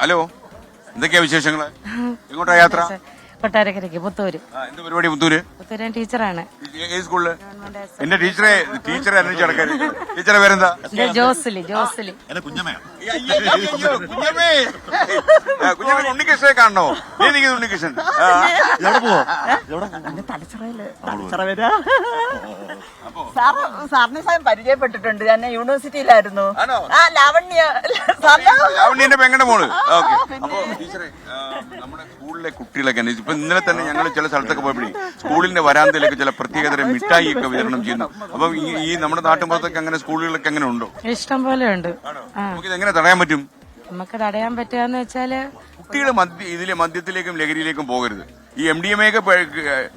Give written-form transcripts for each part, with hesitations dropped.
Hello, എന്തൊക്കെയാ വിശേഷങ്ങള്? എങ്ങോട്ടാ യാത്ര? കൊട്ടാരക്കരയ്ക്ക് പുത്തൂര്. എന്ത് പരിപാടി പുത്തൂര്? പുത്തൂര് ഞാൻ ടീച്ചറാണ്. ഏത് സ്കൂളില്? എന്റെ ടീച്ചറെ അന്വേഷിച്ച് നടക്കാൻ. ടീച്ചറെ പേരെന്താ? ജോസ്ലി. കുഞ്ഞമ്മേ, ഉണ്ണികൃഷ്ണനെ കാണണോ? എനിക്ക് ഉണ്ണികൃഷ്ണൻ സാറിന് സ്വയം പരിചയപ്പെട്ടിട്ടുണ്ട്. ഞാൻ യൂണിവേഴ്സിറ്റിയിലായിരുന്നു. ലാവണ്യന്റെ പെങ്ങളുടെ മോള്. ഓക്കെ. അപ്പൊ ടീച്ചറെ, നമ്മുടെ സ്കൂളിലെ കുട്ടികളൊക്കെ ഇപ്പൊ ഇന്നലെ തന്നെ ഞങ്ങൾ ചില സ്ഥലത്തൊക്കെ പോയപ്പോഴേ സ്കൂളിന്റെ വരാന്തയിലൊക്കെ ചില പ്രത്യേകതരം മിഠായി ഒക്കെ വിതരണം ചെയ്യുന്നു. അപ്പൊ ഈ നമ്മുടെ നാട്ടുമ്പുറത്തൊക്കെ അങ്ങനെ സ്കൂളുകളൊക്കെ അങ്ങനെ ഉണ്ടോ? ഇഷ്ടം പോലെ ഉണ്ട്. നമുക്കിത് എങ്ങനെ തടയാൻ പറ്റും? നമുക്ക് തടയാൻ പറ്റുകയെന്ന് വെച്ചാല് കുട്ടികൾ ഇതിലെ മദ്യത്തിലേക്കും ലഹരിയിലേക്കും പോകരുത്. ഈ MDMA ഒക്കെ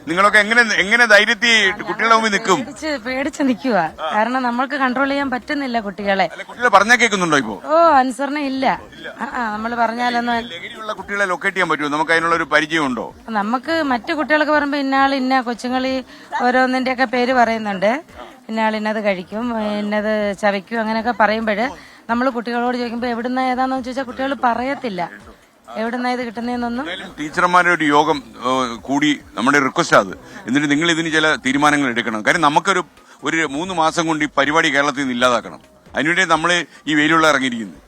നിങ്ങളൊക്കെ എങ്ങനെ ധൈര്യത്തിൽ കുട്ടികളുടെ മുമ്പിൽ നിൽക്കും? പേടിച്ച് നിൽക്കുക. കാരണം നമ്മൾക്ക് കൺട്രോൾ ചെയ്യാൻ പറ്റുന്നില്ല കുട്ടികളെ. കുട്ടികളെ പറഞ്ഞാൽ കേൾക്കുന്നുണ്ടോ ഇപ്പോ? അനുസരണ ഇല്ല. നമ്മൾ പറഞ്ഞാലൊന്നും. ലഹരിയുള്ള കുട്ടികളെ ലൊക്കേറ്റ് ചെയ്യാൻ പറ്റുമോ? നമുക്ക് അതിനുള്ള ഒരു പരിചയം ഉണ്ടോ? നമുക്ക് മറ്റു കുട്ടികളൊക്കെ പറയുമ്പോ ഇന്ന കൊച്ചുങ്ങളി ഓരോന്നിന്റെ ഒക്കെ പേര് പറയുന്നുണ്ട്. ഇന്നത് കഴിക്കും, ഇന്നത് ചവയ്ക്കും, അങ്ങനെയൊക്കെ പറയുമ്പോഴ് നമ്മൾ കുട്ടികളോട് ചോദിക്കുമ്പോ എവിടുന്ന ഏതാന്ന് ചോദിച്ചാൽ കുട്ടികൾ പറയത്തില്ല. എവിടുന്ന ഇത് കിട്ടുന്നതെന്നൊന്നും. ടീച്ചർമാരുടെ ഒരു യോഗം കൂടി നമ്മുടെ റിക്വസ്റ്റ് അത്. എന്നിട്ട് നിങ്ങൾ ഇതിന് ചില തീരുമാനങ്ങൾ എടുക്കണം. കാര്യം നമുക്കൊരു 3 മാസം കൊണ്ട് ഈ പരിപാടി കേരളത്തിൽ നിന്ന് ഇല്ലാതാക്കണം. അതിനുവേണ്ടി നമ്മള് ഈ വെയിലുള്ള ഇറങ്ങിയിരിക്കുന്നത്.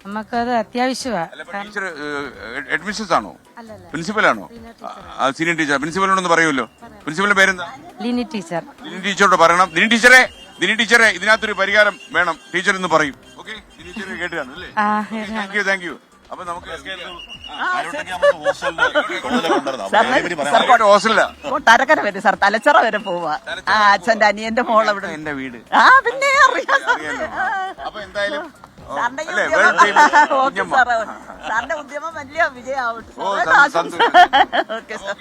നമുക്കത് അത്യാവശ്യമാണ്. ടീച്ചർ അഡ്മിഷൻസ് ആണോ? പ്രിൻസിപ്പലാണോ? Senior teacher. പ്രിൻസിപ്പലിനോടൊന്ന് പറയുമല്ലോ. പ്രിൻസിപ്പലിന്റെ പേരെന്താ? ലിനി ടീച്ചർ. ലിനി ടീച്ചറോട് പറയണം. ലിനി ടീച്ചറെ ഇതിനകത്തൊരു പരിഹാരം വേണം. ടീച്ചർ എന്ന് പറയും. ഓക്കെ, ലിനി ടീച്ചർ കേട്ടാണ് അല്ലേ? Thank you. അപ്പൊ നമുക്ക് കൊട്ടാരക്കര വരെ സാർ, തലച്ചറ വരെ പോവാ. അച്ഛന്റെ അനിയന്റെ മോൾ അവിടെ. എന്റെ വീട്. പിന്നെ അറിയാം. അപ്പൊ എന്തായാലും സാറിന്റെ ഉദ്യമം വലിയ വിജയമാവട്ടെ. ഓ, സന്തോഷം. Okay sir.